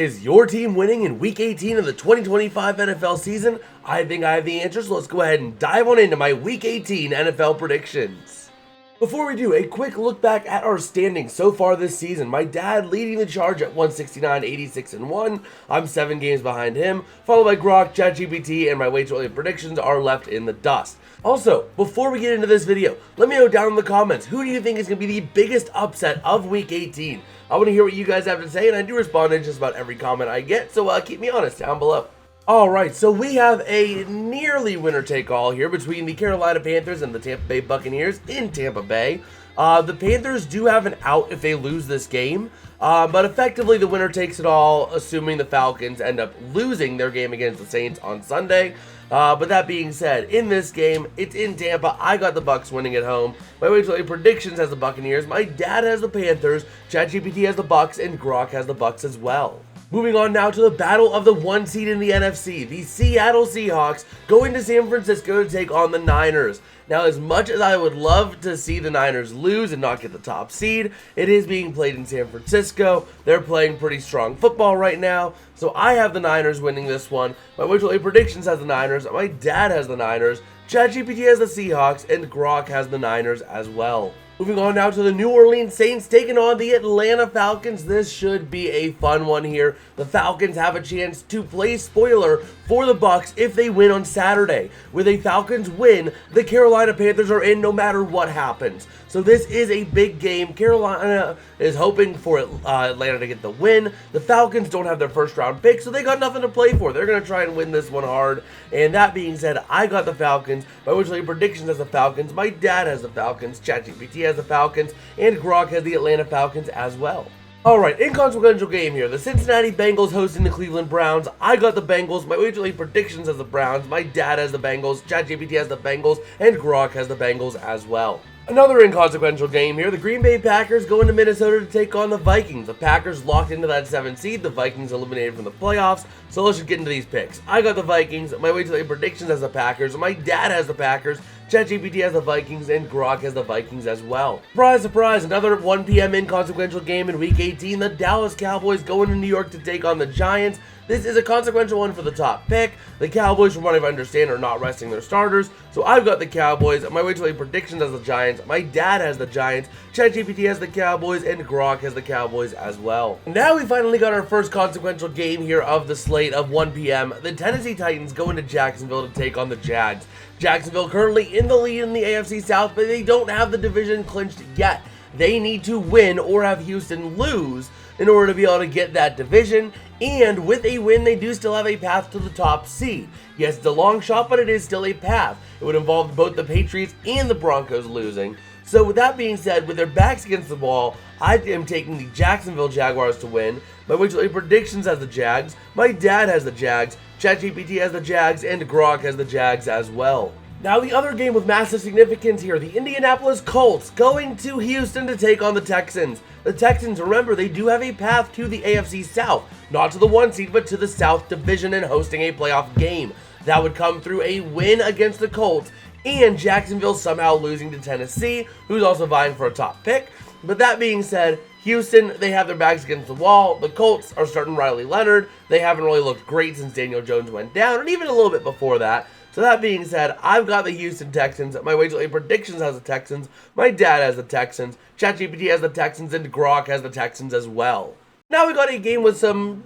Is your team winning in Week 18 of the 2025 NFL season? I think I have the answers, so let's go ahead and dive on into my Week 18 NFL predictions. Before we do, a quick look back at our standings so far this season. My dad leading the charge at 169, 86, and 1. I'm 7 games behind him, followed by Grok, ChatGPT, and my way too early predictions are left in the dust. Also, before we get into this video, let me know down in the comments, who do you think is going to be the biggest upset of Week 18? I want to hear what you guys have to say, and I do respond to just about every comment I get, so keep me honest down below. Alright, so we have a nearly winner-take-all here between the Carolina Panthers and the Tampa Bay Buccaneers in Tampa Bay. The Panthers do have an out if they lose this game, but effectively the winner takes it all, assuming the Falcons end up losing their game against the Saints on Sunday. But that being said, in this game, it's in Tampa. I got the Bucs winning at home. My way to predictions has the Buccaneers. My dad has the Panthers. ChatGPT has the Bucs, and Grok has the Bucs as well. Moving on now to the battle of the 1 seed in the NFC. The Seattle Seahawks going to San Francisco to take on the Niners. Now, as much as I would love to see the Niners lose and not get the top seed, it is being played in San Francisco. They're playing pretty strong football right now, so I have the Niners winning this one. My Witchell predictions has the Niners. My dad has the Niners. ChatGPT has the Seahawks, and Grok has the Niners as well. Moving on now to the New Orleans Saints taking on the Atlanta Falcons. This should be a fun one here. The Falcons have a chance to play spoiler for the Bucs if they win on Saturday. With a Falcons win, the Carolina Panthers are in no matter what happens. So this is a big game. Carolina is hoping for Atlanta to get the win. The Falcons don't have their first round pick, so they got nothing to play for. They're going to try and win this one hard. And that being said, I got the Falcons. My original predictions has the Falcons. My dad has the Falcons. ChatGPT has the Falcons. And Grok has the Atlanta Falcons as well. Alright, inconsequential game here. The Cincinnati Bengals hosting the Cleveland Browns. I got the Bengals. My original predictions has the Browns. My dad has the Bengals. ChatGPT has the Bengals. And Grok has the Bengals as well. Another inconsequential game here. The Green Bay Packers going to Minnesota to take on the Vikings. The Packers locked into that 7th seed. The Vikings eliminated from the playoffs. So let's just get into these picks. I got the Vikings. My way to the predictions has the Packers. My dad has the Packers. ChatGPT has the Vikings, and Grok has the Vikings as well. Surprise, surprise, another 1 p.m. inconsequential game in Week 18. The Dallas Cowboys going to New York to take on the Giants. This is a consequential one for the top pick. The Cowboys, from what I understand, are not resting their starters. So I've got the Cowboys. My way to predictions has the Giants. My dad has the Giants. ChatGPT has the Cowboys, and Grok has the Cowboys as well. Now we finally got our first consequential game here of the slate of 1 p.m. The Tennessee Titans going to Jacksonville to take on the Jags. Jacksonville currently in the lead in the AFC South, but they don't have the division clinched yet. They need to win or have Houston lose in order to be able to get that division, and with a win, they do still have a path to the top seed. Yes, it's a long shot, but it is still a path. It would involve both the Patriots and the Broncos losing. So with that being said, with their backs against the wall, I am taking the Jacksonville Jaguars to win. My Witchell predictions has the Jags. My dad has the Jags. ChatGPT has the Jags, and Grok has the Jags as well. Now the other game with massive significance here, the Indianapolis Colts going to Houston to take on the Texans. The Texans, remember, they do have a path to the AFC South, not to the 1 seed, but to the South Division and hosting a playoff game. That would come through a win against the Colts and Jacksonville somehow losing to Tennessee, who's also vying for a top pick. But that being said, Houston, they have their backs against the wall. The Colts are starting Riley Leonard. They haven't really looked great since Daniel Jones went down, and even a little bit before that. So that being said, I've got the Houston Texans. My Wagel predictions has the Texans. My dad has the Texans. ChatGPT has the Texans, and Grok has the Texans as well. Now we got a game with some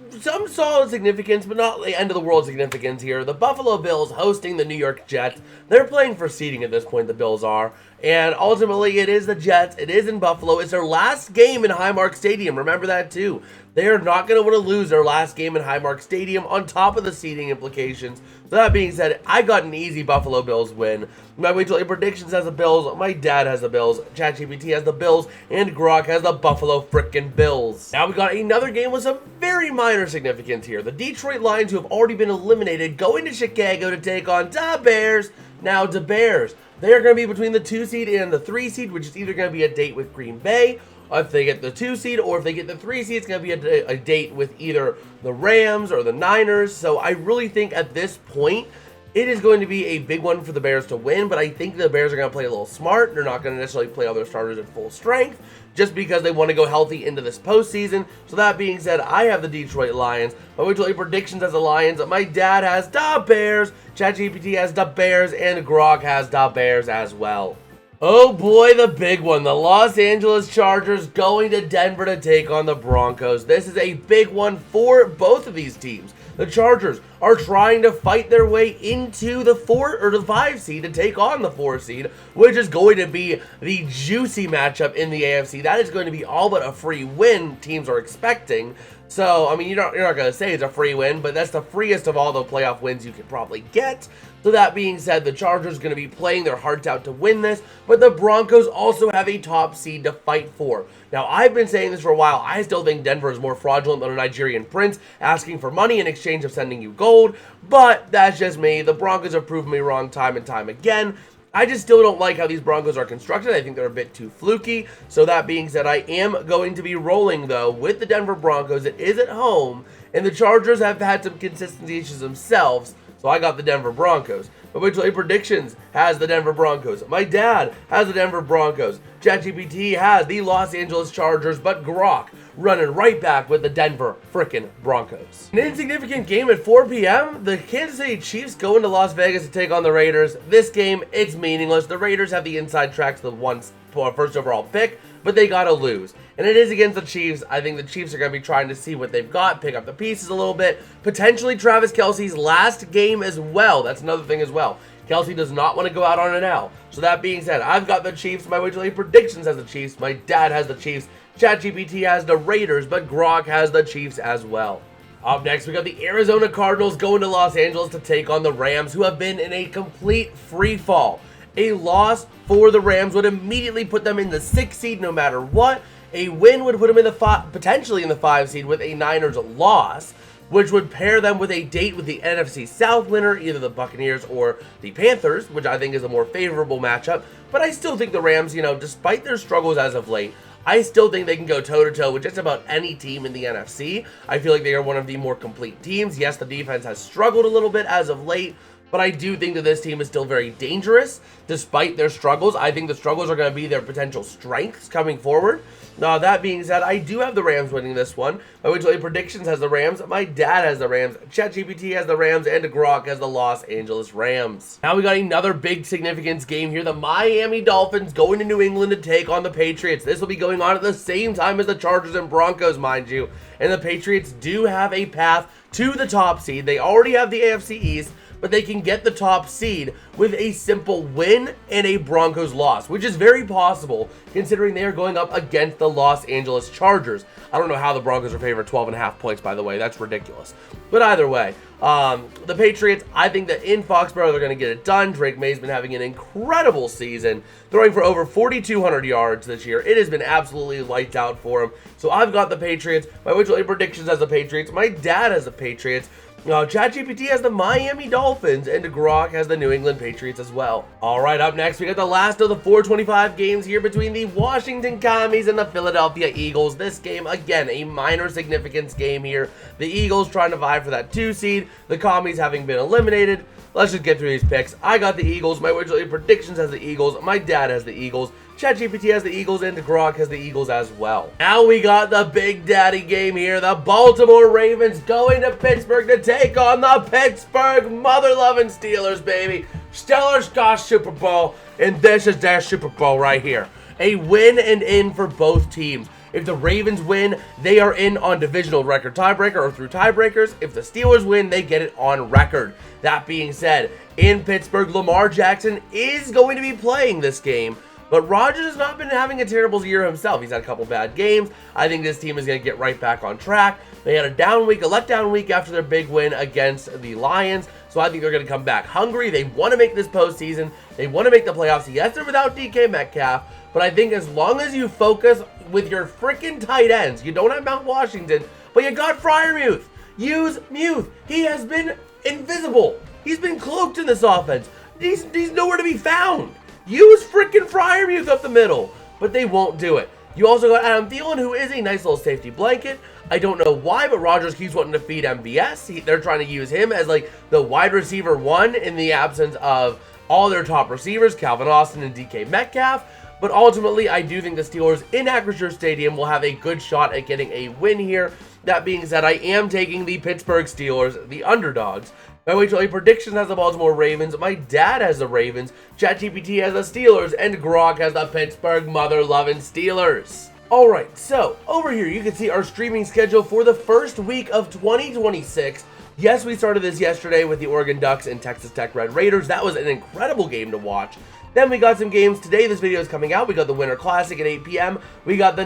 solid significance, but not the end of the world significance here. The Buffalo Bills hosting the New York Jets. They're playing for seeding at this point, the Bills are. And ultimately, it is the Jets. It is in Buffalo. It's their last game in Highmark Stadium. Remember that too. They are not going to want to lose their last game in Highmark Stadium on top of the seeding implications. So that being said, I got an easy Buffalo Bills win. My Wagel predictions has the Bills. My dad has the Bills. ChatGPT has the Bills. And Grok has the Buffalo frickin' Bills. Now we got another game with some very minor significance here. The Detroit Lions, who have already been eliminated, going to Chicago to take on the Bears. Now the Bears. They are going to be between the 2 seed and the 3 seed, which is either going to be a date with Green Bay, if they get the 2 seed, or if they get the 3 seed, it's going to be a date with either the Rams or the Niners. So I really think at this point, It is going to be a big one for the Bears to win, but I think the Bears are going to play a little smart. They're not going to necessarily play all their starters at full strength just because they want to go healthy into this postseason. So that being said, I have the Detroit Lions. My weekly predictions as the Lions. My dad has the Bears. ChatGPT has the Bears, and Grok has the Bears as well. Oh boy, the big one. The Los Angeles Chargers going to Denver to take on the Broncos. This is a big one for both of these teams. The Chargers are trying to fight their way into the 4 or the 5 seed to take on the 4 seed, which is going to be the juicy matchup in the AFC. That is going to be all but a free win teams are expecting. So, I mean, you're not going to say it's a free win, but that's the freest of all the playoff wins you could probably get. So that being said, the Chargers are going to be playing their hearts out to win this, but the Broncos also have a top seed to fight for. Now, I've been saying this for a while. I still think Denver is more fraudulent than a Nigerian prince asking for money in exchange of sending you gold, but that's just me. The Broncos have proven me wrong time and time again. I just still don't like how these Broncos are constructed. I think they're a bit too fluky. So that being said, I am going to be rolling, though, with the Denver Broncos. It is at home, and the Chargers have had some consistency issues themselves, so I got the Denver Broncos. My weekly predictions has the Denver Broncos. My dad has the Denver Broncos. ChatGPT has the Los Angeles Chargers, but Grok running right back with the Denver frickin' Broncos. An insignificant game at 4 p.m. The Kansas City Chiefs go into Las Vegas to take on the Raiders. This game, it's meaningless. The Raiders have the inside track to the first overall pick, but they gotta lose. And it is against the Chiefs. I think the Chiefs are going to be trying to see what they've got, pick up the pieces a little bit. Potentially Travis Kelce's last game as well. That's another thing as well. Kelce does not want to go out on an L. So that being said, I've got the Chiefs. My weekly predictions has the Chiefs. My dad has the Chiefs. ChatGPT has the Raiders, but Grok has the Chiefs as well. Up next, we got the Arizona Cardinals going to Los Angeles to take on the Rams, who have been in a complete free fall. A loss for the Rams would immediately put them in the 6th seed no matter what. A win would put them in the potentially in the 5 seed with a Niners loss, which would pair them with a date with the NFC South winner, either the Buccaneers or the Panthers, which I think is a more favorable matchup. But I still think the Rams, despite their struggles as of late, I still think they can go toe-to-toe with just about any team in the NFC. I feel like they are one of the more complete teams. Yes, the defense has struggled a little bit as of late, but I do think that this team is still very dangerous despite their struggles. I think the struggles are going to be their potential strengths coming forward. Now, that being said, I do have the Rams winning this one. My weekly predictions has the Rams. My dad has the Rams. ChatGPT has the Rams. And Grok has the Los Angeles Rams. Now we got another big significance game here. The Miami Dolphins going to New England to take on the Patriots. This will be going on at the same time as the Chargers and Broncos, mind you. And the Patriots do have a path to the top seed. They already have the AFC East, but they can get the top seed with a simple win and a Broncos loss, which is very possible considering they are going up against the Los Angeles Chargers. I don't know how the Broncos are favored 12.5 points, by the way. That's ridiculous. But either way, the Patriots, I think that in Foxborough, they're going to get it done. Drake May's been having an incredible season, throwing for over 4,200 yards this year. It has been absolutely lights out for him. So I've got the Patriots. My weekly predictions has the Patriots. My dad has the Patriots. ChatGPT has the Miami Dolphins, and Grok has the New England Patriots as well. All right, up next, we got the last of the 425 games here between the Washington Commies and the Philadelphia Eagles. This game, again, a minor significance game here. The Eagles trying to vie for that 2 seed, the Commies having been eliminated. Let's just get through these picks. I got the Eagles. My weekly predictions has the Eagles. My dad has the Eagles. ChatGPT has the Eagles, and Grok has the Eagles as well. Now we got the Big Daddy game here. The Baltimore Ravens going to Pittsburgh to take on the Pittsburgh mother-loving Steelers, baby. Steelers got Super Bowl, and this is their Super Bowl right here. A win and in for both teams. If the Ravens win, they are in on divisional record tiebreaker or through tiebreakers. If the Steelers win, they get it on record. That being said, in Pittsburgh, Lamar Jackson is going to be playing this game. But Rodgers has not been having a terrible year himself. He's had a couple bad games. I think this team is going to get right back on track. They had a letdown week after their big win against the Lions. So I think they're going to come back hungry. They want to make this postseason. They want to make the playoffs. Yes, they're without DK Metcalf. But I think as long as you focus with your freaking tight ends, you don't have Mount Washington, but you got Freiermuth. Use Muth. He has been invisible. He's been cloaked in this offense. He's nowhere to be found. Use freaking Freiermuth up the middle, but they won't do it. You also got Adam Thielen, who is a nice little safety blanket. I don't know why, but Rodgers keeps wanting to feed MVS. They're trying to use him as like the wide receiver one in the absence of all their top receivers, Calvin Austin and DK Metcalf. But ultimately, I do think the Steelers in Acrisure Stadium will have a good shot at getting a win here. That being said, I am taking the Pittsburgh Steelers, the underdogs. My way to a prediction has the Baltimore Ravens. My dad has the Ravens. ChatGPT has the Steelers. And Gronk has the Pittsburgh mother-loving Steelers. Alright, so over here you can see our streaming schedule for the first week of 2026. Yes, we started this yesterday with the Oregon Ducks and Texas Tech Red Raiders. That was an incredible game to watch. Then we got some games. Today this video is coming out. We got the Winter Classic at 8 p.m. We got the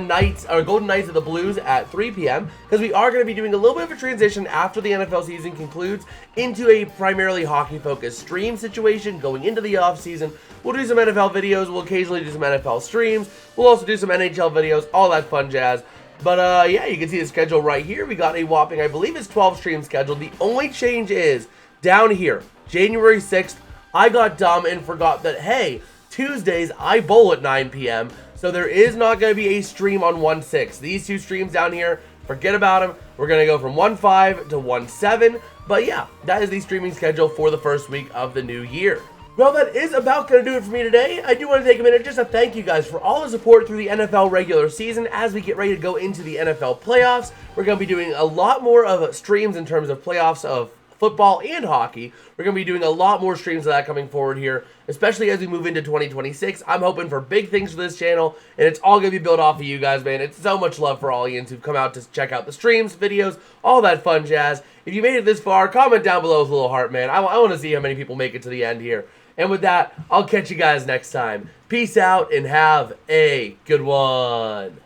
Golden Knights of the Blues at 3 p.m. because we are going to be doing a little bit of a transition after the NFL season concludes into a primarily hockey-focused stream situation going into the off-season. We'll do some NFL videos. We'll occasionally do some NFL streams. We'll also do some NHL videos, all that fun jazz. But yeah, you can see the schedule right here. We got a whopping, I believe it's 12 streams scheduled. The only change is down here, January 6th, I got dumb and forgot that, hey, Tuesdays I bowl at 9 p.m. So there is not going to be a stream on 1/6. These two streams down here, forget about them. We're going to go from 1/5 to 1/7. But yeah, that is the streaming schedule for the first week of the new year. Well, that is about going to do it for me today. I do want to take a minute just to thank you guys for all the support through the NFL regular season. As we get ready to go into the NFL playoffs, we're going to be doing a lot more of streams in terms of playoffs of football and hockey. We're going to be doing a lot more streams of that coming forward here, especially as we move into 2026. I'm hoping for big things for this channel, and it's all going to be built off of you guys, man. It's so much love for all Ians who've come out to check out the streams, videos, all that fun jazz. If you made it this far, comment down below with a little heart, man. I want to see how many people make it to the end here. And with that, I'll catch you guys next time. Peace out and have a good one.